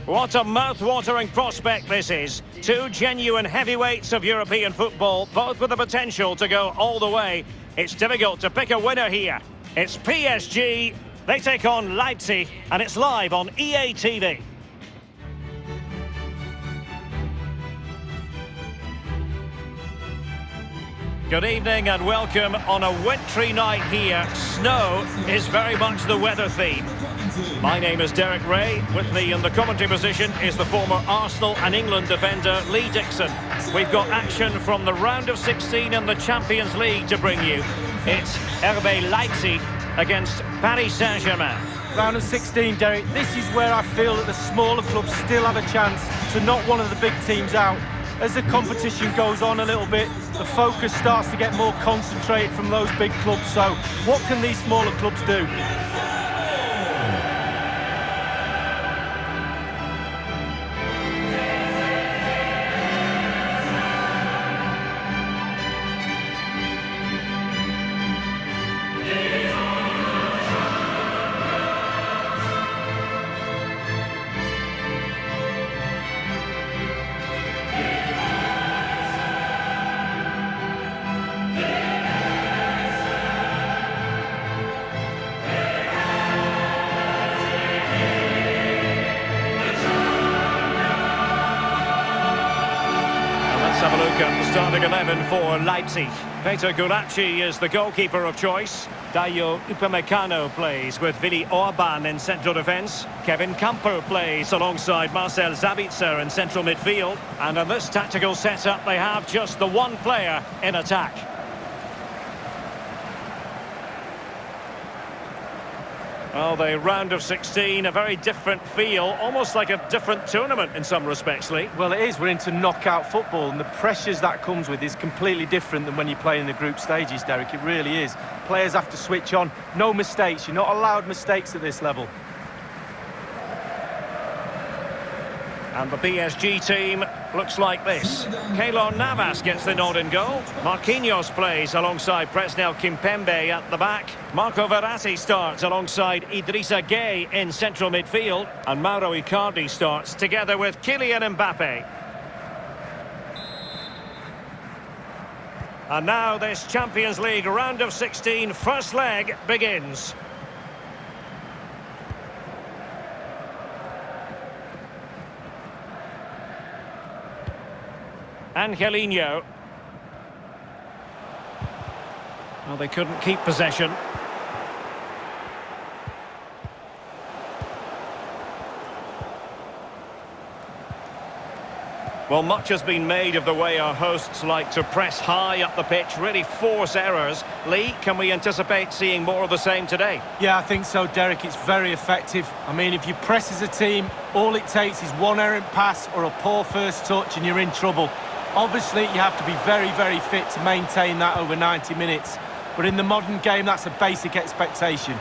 What a mouth-watering prospect this is. Two genuine heavyweights of European football, both with the potential to go all the way. It's difficult to pick a winner here. It's PSG, they take on Leipzig, and it's live on EA TV. Good evening and welcome on a wintry night here. Snow is very much the weather theme. My name is Derek Ray. With me in the commentary position is the former Arsenal and England defender Lee Dixon. We've got action from the round of 16 in the Champions League to bring you. It's RB Leipzig against Paris Saint-Germain. Round of 16, Derek. This is where I feel that the smaller clubs still have a chance to knock one of the big teams out. As the competition goes on a little bit, the focus starts to get more concentrated from those big clubs. So what can these smaller clubs do? Let's have a look at the starting 11 for Leipzig. Peter Gulácsi is the goalkeeper of choice. Dayo Upamecano plays with Willi Orban in central defence. Kevin Camper plays alongside Marcel Sabitzer in central midfield. And in this tactical setup, they have just the one player in attack. Well, the round of 16, a very different feel, almost like a different tournament in some respects, Lee. Well, it is. We're into knockout football, and the pressures that comes with is completely different than when you play in the group stages, Derek. It really is. Players have to switch on. No mistakes. You're not allowed mistakes at this level. And the PSG team looks like this. Keylor Navas gets the nod in goal. Marquinhos plays alongside Presnel Kimpembe at the back. Marco Verratti starts alongside Idrissa Gueye in central midfield. And Mauro Icardi starts together with Kylian Mbappe. And now this Champions League round of 16 first leg begins. Angelino. Well, they couldn't keep possession. Well, much has been made of the way our hosts like to press high up the pitch, really force errors. Lee, can we anticipate seeing more of the same today? Yeah, I think so, Derek. It's very effective. I mean, if you press as a team, all it takes is one errant pass or a poor first touch and you're in trouble. Obviously, you have to be very, very fit to maintain that over 90 minutes. But in the modern game, that's a basic expectation.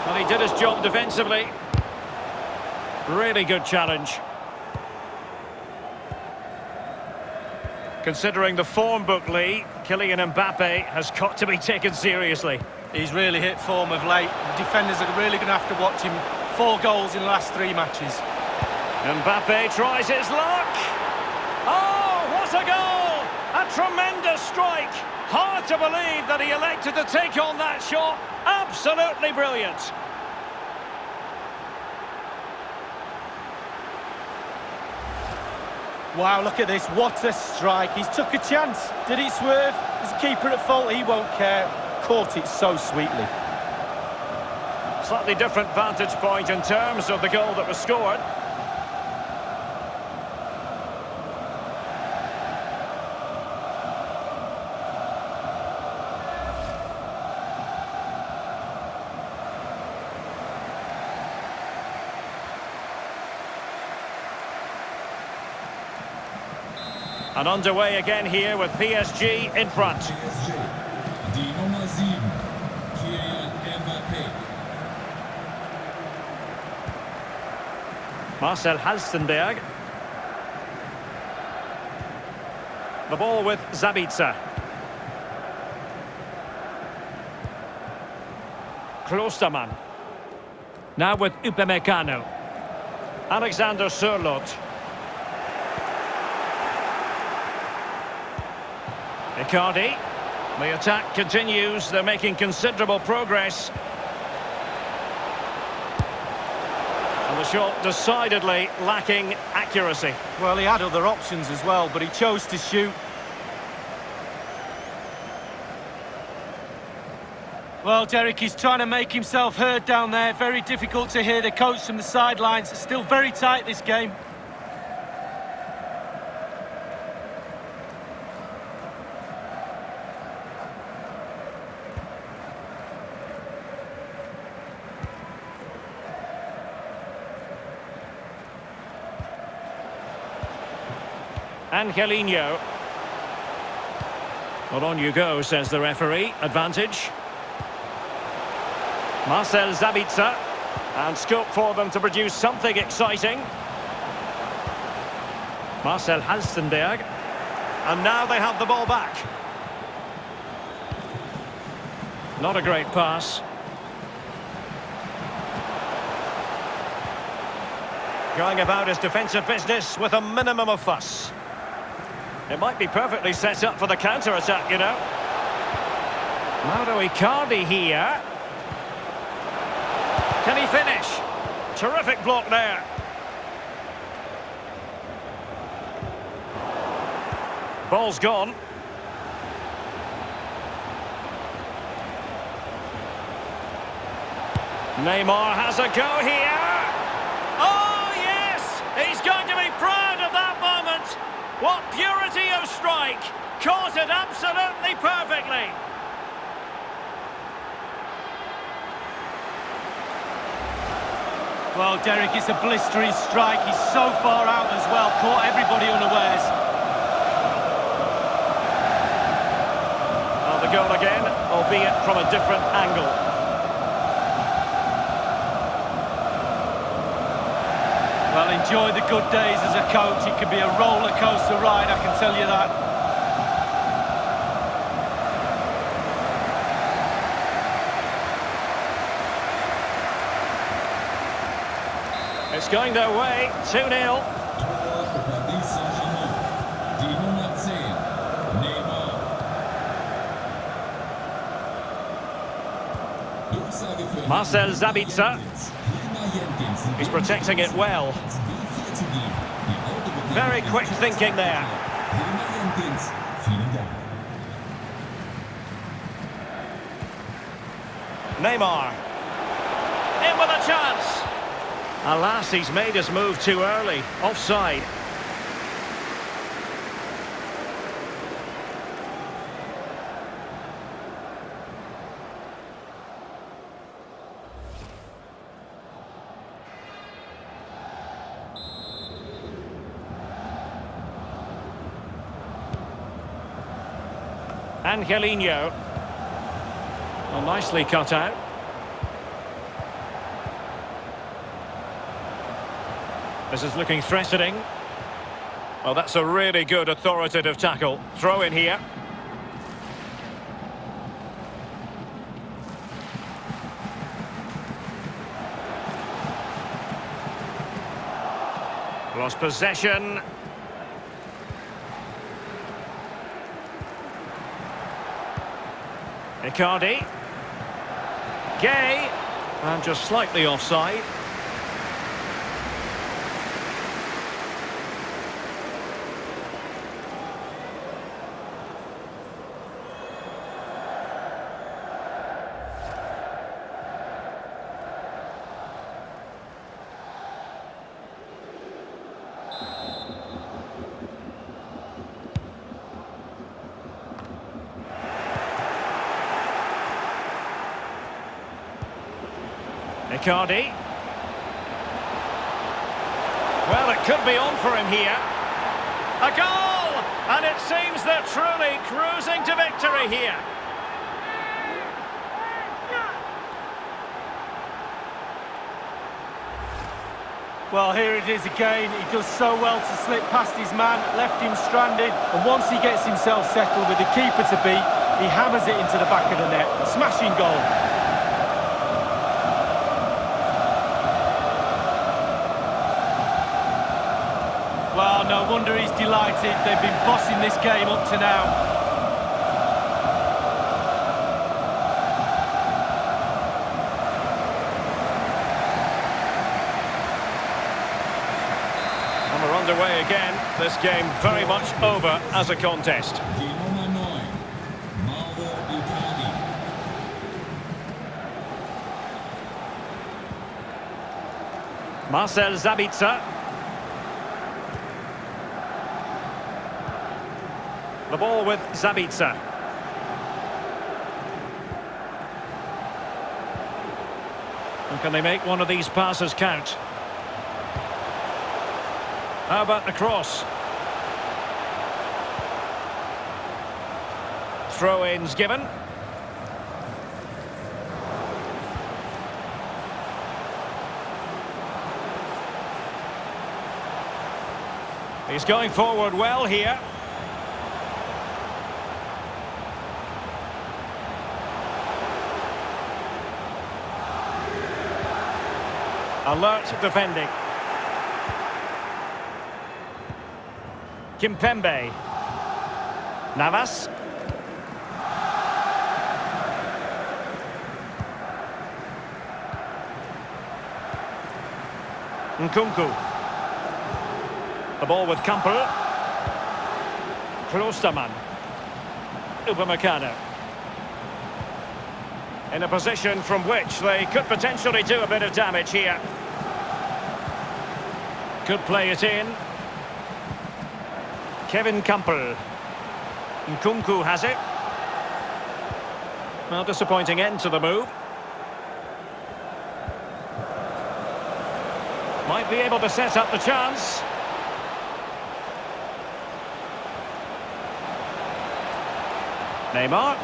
Well, he did his job defensively. Really good challenge. Considering the form book, Lee, Kylian Mbappe has got to be taken seriously. He's really hit form of late. The defenders are really going to have to watch him. 4 goals in the last 3 matches. Mbappe tries his luck. Oh, what a goal! A tremendous strike. Hard to believe that he elected to take on that shot. Absolutely brilliant. Wow, look at this. What a strike. He's took a chance. Did he swerve? Is the keeper at fault? He won't care. Caught it so sweetly. Slightly different vantage point in terms of the goal that was scored. And underway again here with PSG in front. Marcel Halstenberg. The ball with Sabitzer. Klostermann. Now with Upamecano. Alexander Sørloth. Icardi. The attack continues. They're making considerable progress. And the shot decidedly lacking accuracy. Well, he had other options as well, but he chose to shoot. Well, Derek, he's trying to make himself heard down there. Very difficult to hear the coach from the sidelines. It's still very tight, this game. Angelino. Well, on you go, says the referee. Advantage. Marcel Sabitzer. And scope for them to produce something exciting. Marcel Halstenberg. And now they have the ball back. Not a great pass. Going about his defensive business with a minimum of fuss. It might be perfectly set up for the counter-attack, you know. Mauro Icardi here. Can he finish? Terrific block there. Ball's gone. Neymar has a go here. Oh, yes! He's going to be proud of that moment. What purity of strike! Caught it absolutely perfectly. Well, Derek, it's a blistering strike. He's so far out as well. Caught everybody unawares. Well, the goal again, albeit from a different angle. Well, enjoy the good days as a coach. It can be a roller coaster ride, I can tell you that. It's going their way, 2-0. Marcel Sabitzer. He's protecting it well. Very quick thinking there. Neymar. In with a chance. Alas, he's made his move too early. Offside. Angelino. Well, nicely cut out. This is looking threatening. Well, that's a really good authoritative tackle. Throw in here. Lost possession. Icardi. Gay. And just slightly offside. Icardi. Well, it could be on for him here. A goal! And it seems they're truly cruising to victory here. Well, here it is again. He does so well to slip past his man, left him stranded, and once he gets himself settled with the keeper to beat, he hammers it into the back of the net. Smashing goal. Well, no wonder he's delighted. They've been bossing this game up to now. And we're underway again. This game very much over as a contest. Marcel Sabitzer. The ball with Sabitzer. And can they make one of these passes count? How about the cross? Throw-ins given. He's going forward well here. Alert defending. Kimpembe. Navas. Nkunku. The ball with Campbell. Klostermann. Upamecano. In a position from which they could potentially do a bit of damage here. Could play it in. Kevin Campbell. Nkunku has it. Well, disappointing end to the move. Might be able to set up the chance. Neymar.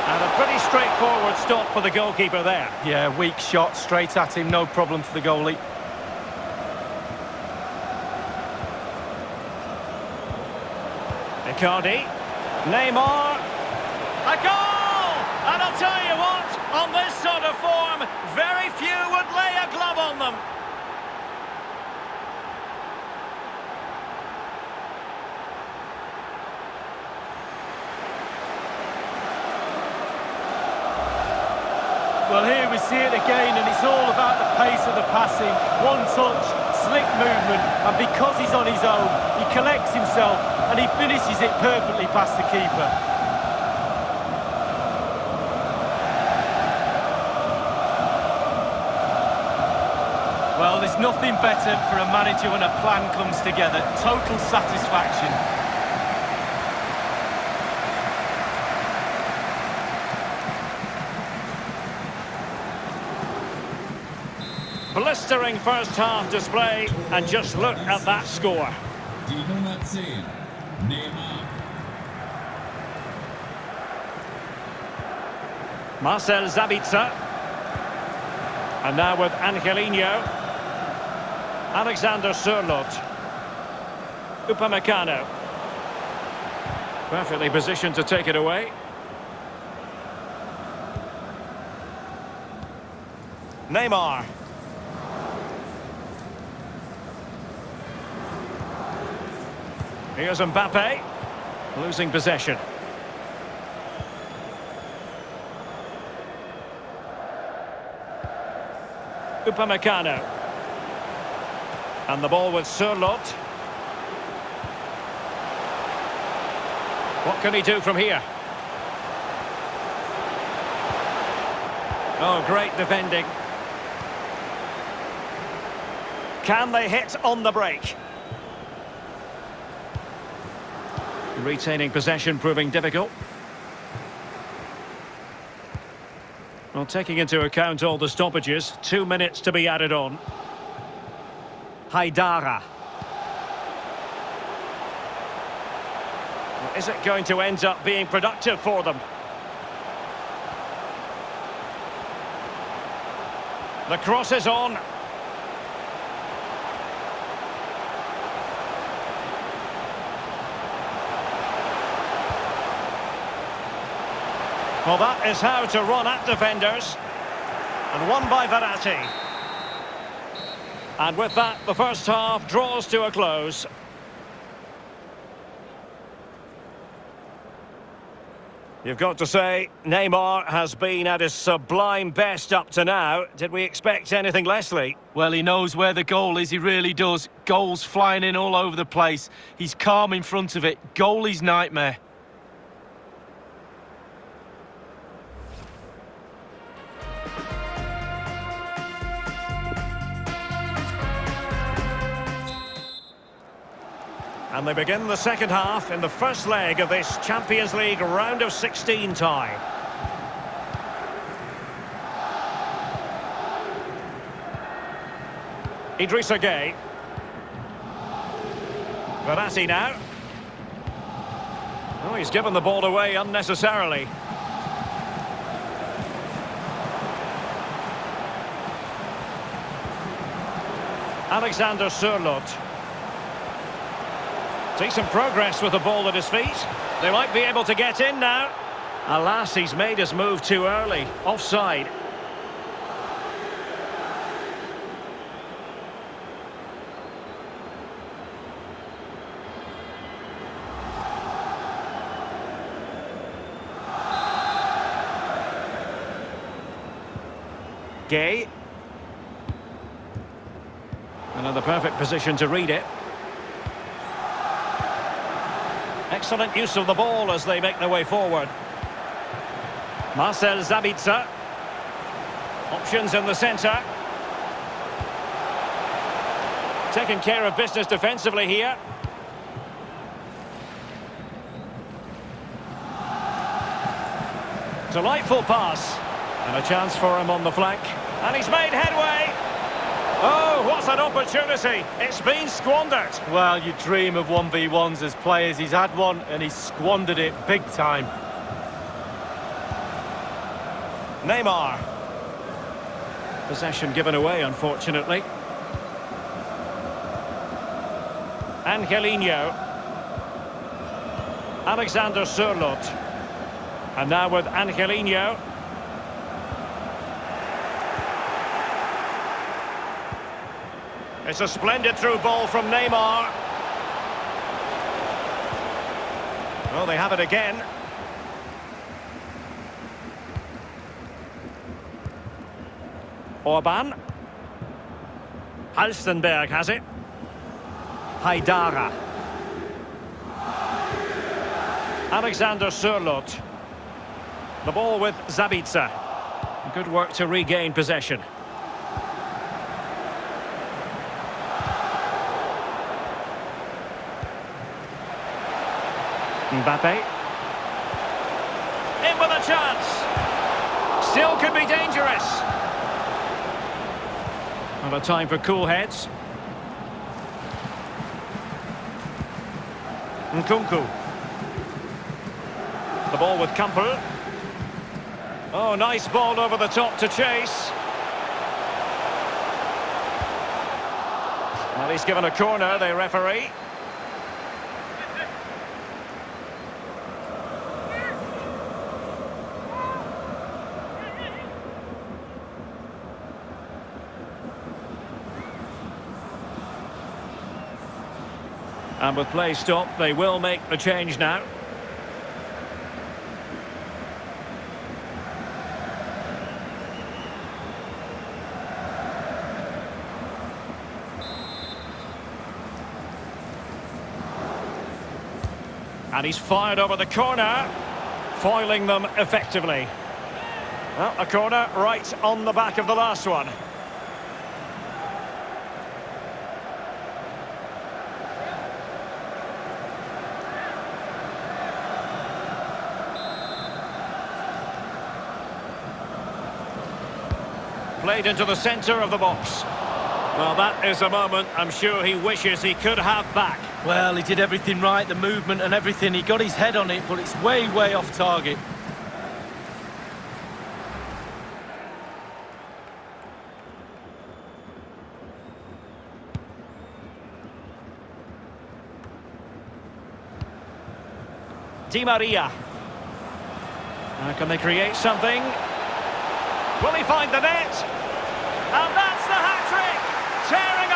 And a pretty straightforward stop for the goalkeeper there. Yeah, weak shot, straight at him, no problem for the goalie. Icardi. Neymar. A goal! And I'll tell you what, on this sort of form, very few would lay a glove on them. Well, here we see it again, and it's all about the pace of the passing. One touch, slick movement, and because he's on his own, he collects himself, and he finishes it perfectly past the keeper. Well, there's nothing better for a manager when a plan comes together. Total satisfaction. Blistering first half display, and just look at that score. Die Nummer 10, Neymar. Marcel Sabitzer. And now with Angelino. Alexander Sørloth. Upamecano. Perfectly positioned to take it away. Neymar. Here's Mbappe, losing possession. Upamecano. And the ball with Sørloth. What can he do from here? Oh, great defending. Can they hit on the break? Retaining possession proving difficult. Well, taking into account all the stoppages, 2 minutes to be added on. Haidara. Well, is it going to end up being productive for them? The cross is on. Well, that is how to run at defenders. And won by Verratti. And with that, the first half draws to a close. You've got to say, Neymar has been at his sublime best up to now. Did we expect anything less, Lee? Well, he knows where the goal is, he really does. Goals flying in all over the place. He's calm in front of it. Goalie's nightmare. And they begin the second half in the first leg of this Champions League round of 16 tie. Idrissa Gueye. Verratti now. Oh, he's given the ball away unnecessarily. Alexander Sørloth. Decent progress with the ball at his feet. They might be able to get in now. Alas, he's made his move too early. Offside. Gueye. Another perfect position to read it. Excellent use of the ball as they make their way forward. Marcel Sabitzer. Options in the centre. Taking care of business defensively here. Delightful pass. And a chance for him on the flank. And he's made headway. Oh, what an opportunity. It's been squandered. Well, you dream of 1v1s as players. He's had one and he's squandered it big time. Neymar. Possession given away, unfortunately. Angelino. Alexander Sørloth. And now with Angelino. It's a splendid through ball from Neymar. Oh, they have it again. Orban. Halstenberg has it. Haidara. Alexander Sørloth. The ball with Sabitzer. Good work to regain possession. Mbappe. In with a chance. Still could be dangerous. Not a time for cool heads. Nkunku. The ball with Campbell. Oh, nice ball over the top to chase. Well, he's given a corner, the referee. And with play stopped, they will make the change now. And he's fired over the corner, foiling them effectively. Well, a corner right on the back of the last one. Played into the centre of the box. Well, that is a moment I'm sure he wishes he could have back. Well, he did everything right, the movement and everything. He got his head on it, but it's way, way off target. Di Maria. Can they create something? Will he find the net? And that's the hat-trick! Tearing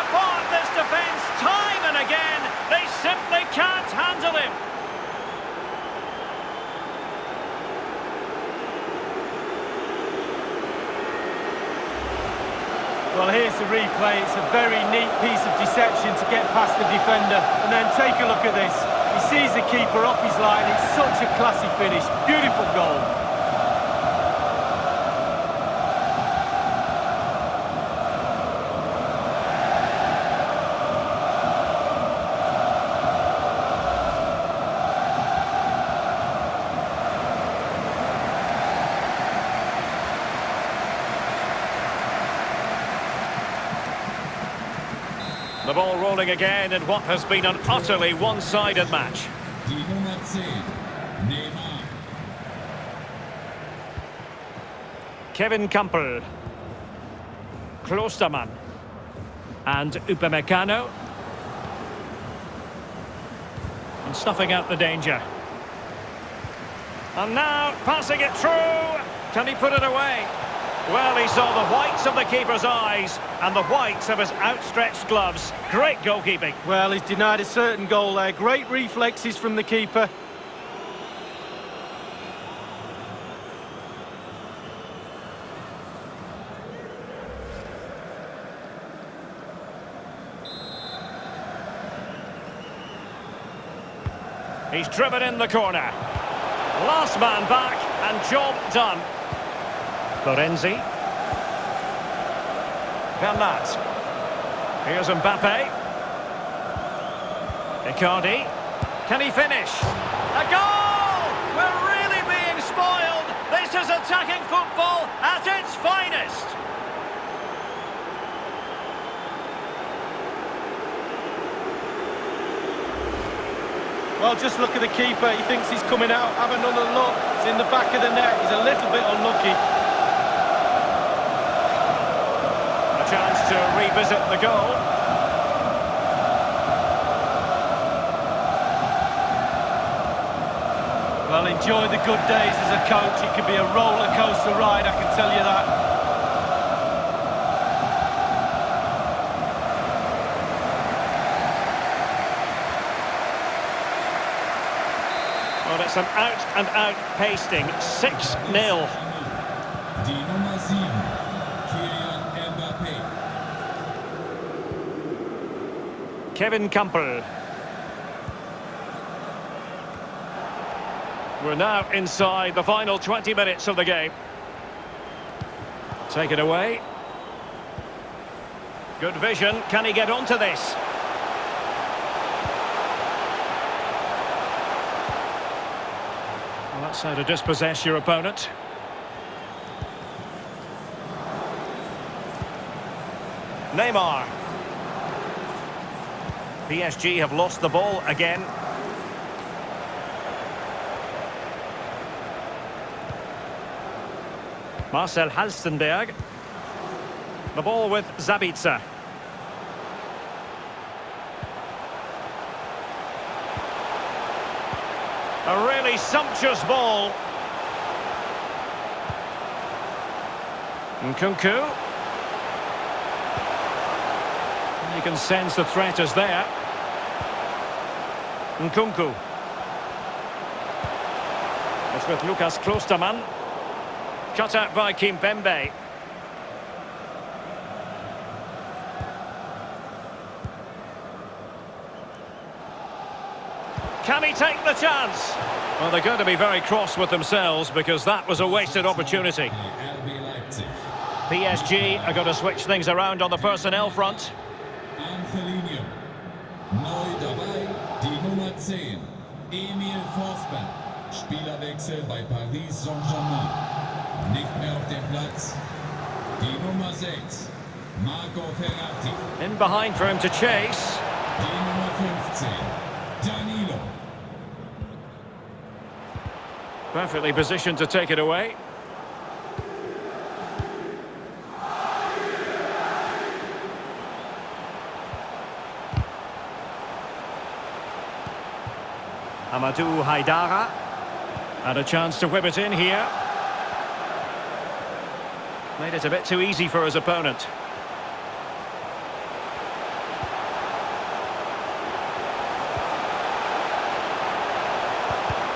Well, here's the replay. It's a very neat piece of deception to get past the defender. And then take a look at this. He sees the keeper off his line. It's such a classy finish. Beautiful goal. The ball rolling again in what has been an utterly one-sided match. Die Nummer 10, Neymar. Kevin Campbell. Klostermann. And Upamecano. And snuffing out the danger. And now passing it through. Can he put it away? Well, he saw the whites of the keeper's eyes and the whites of his outstretched gloves. Great goalkeeping. Well, he's denied a certain goal there. Great reflexes from the keeper. He's driven in the corner. Last man back and job done. Florenzi. Bernat. Here's Mbappe. Icardi. Can he finish? A goal! We're really being spoiled. This is attacking football at its finest. Well, just look at the keeper. He thinks he's coming out. Have another look. It's in the back of the net. He's a little bit unlucky. Chance to revisit the goal. Well, enjoy the good days as a coach. It could be a roller coaster ride, I can tell you that. Well, it's an out-and-out pasting. 6-0. Die Nummer 7. Kevin Campbell. We're now inside the final 20 minutes of the game. Take it away. Good vision. Can he get onto this? Well, that's how to dispossess your opponent. Neymar. PSG have lost the ball again. Marcel Halstenberg. The ball with Zabitzer. A really sumptuous ball. Nkunku. You can sense the threat is there. Nkunku. It's with Lucas Klostermann. Cut out by Kimpembe. Can he take the chance? Well, they're going to be very cross with themselves because that was a wasted opportunity. PSG are going to switch things around on the personnel front. Angelino. Neu dabei, die Nummer 10, Emil Forsberg. Spielerwechsel bei Paris Saint-Germain. Nicht mehr auf dem Platz. Die Nummer 6, Marco Verratti. In behind for him to chase. Die Nummer 15, Danilo. Perfectly positioned to take it away. Amadou Haidara. Had a chance to whip it in here. Made it a bit too easy for his opponent.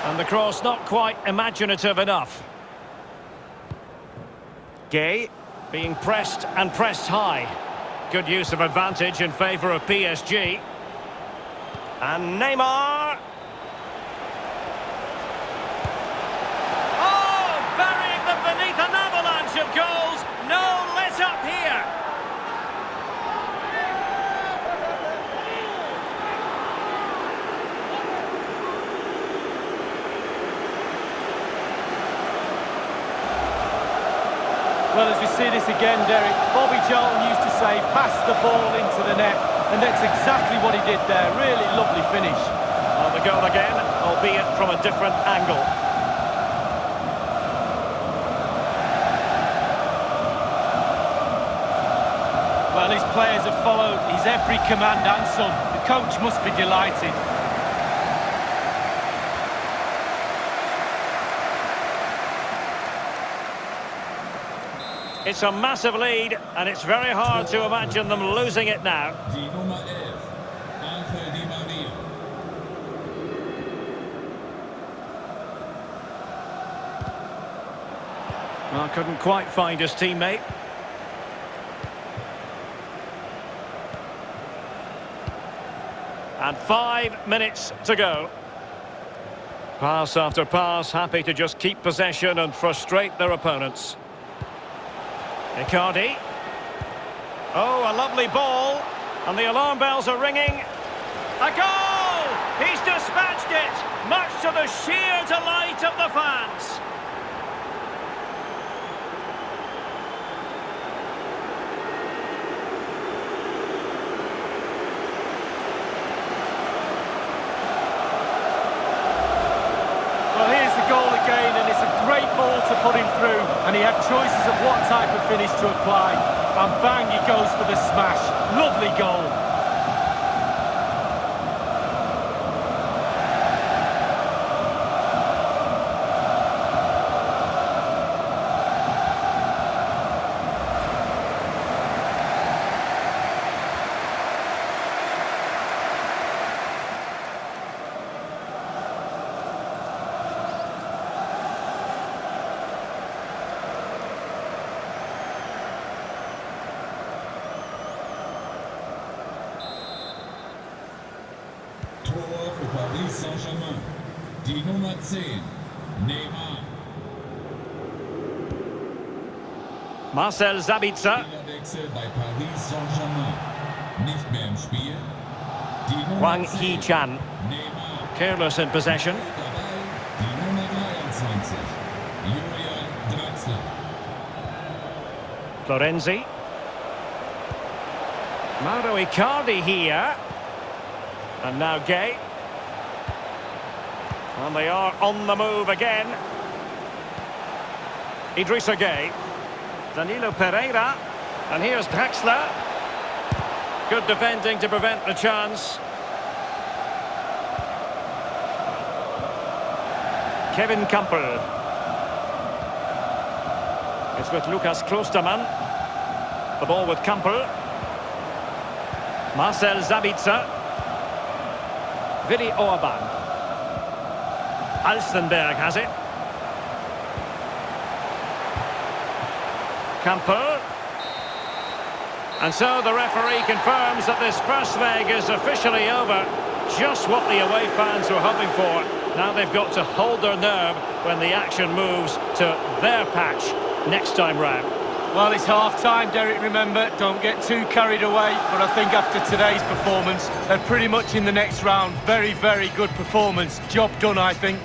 And the cross not quite imaginative enough. Gay. Being pressed and pressed high. Good use of advantage in favour of PSG. And Neymar. Oh, burying them beneath an avalanche of goals. No let up here. Well, as we see this again, Derek, Bobby Charlton used to say, pass the ball into the net, and that's exactly what he did there. Really lovely finish. Well, the goal again, albeit from a different angle. Well, his players have followed his every command and some. The coach must be delighted. It's a massive lead, and it's very hard to imagine them losing it now. Die Nummer 11, Angel Di Maria. Well, couldn't quite find his teammate. And 5 minutes to go. Pass after pass, happy to just keep possession and frustrate their opponents. Icardi. Oh, a lovely ball. And the alarm bells are ringing. A goal! He's dispatched it, much to the sheer delight of the fans. Well, here's the goal again, and it's a great ball to put him through. And he had choices of what type of finish to apply. And bang, he goes for the smash. Lovely goal. Tor für Paris Saint-Germain. Die Nummer 10, Neymar. Marcel Sabitzer. Spielerwechsel bei Paris Saint-Germain. Nicht mehr im Spiel. Die Nummer Wang 10, Hee-chan. Neymar. Careless in possession. Dabei die Nummer 23, Julian Draxler. Florenzi. Mauro Icardi here. And now Gay. And they are on the move again. Idrissa Gay. Danilo Pereira. And here's Draxler. Good defending to prevent the chance. Kevin Campbell. It's with Lucas Klostermann. The ball with Campbell. Marcel Sabitzer. Willi Orban. Alstenberg has it. Campbell. And so the referee confirms that this first leg is officially over. Just what the away fans were hoping for. Now they've got to hold their nerve when the action moves to their patch next time round. Well, it's half-time, Derek, remember. Don't get too carried away. But I think after today's performance, they're pretty much in the next round. Very, very good performance. Job done, I think.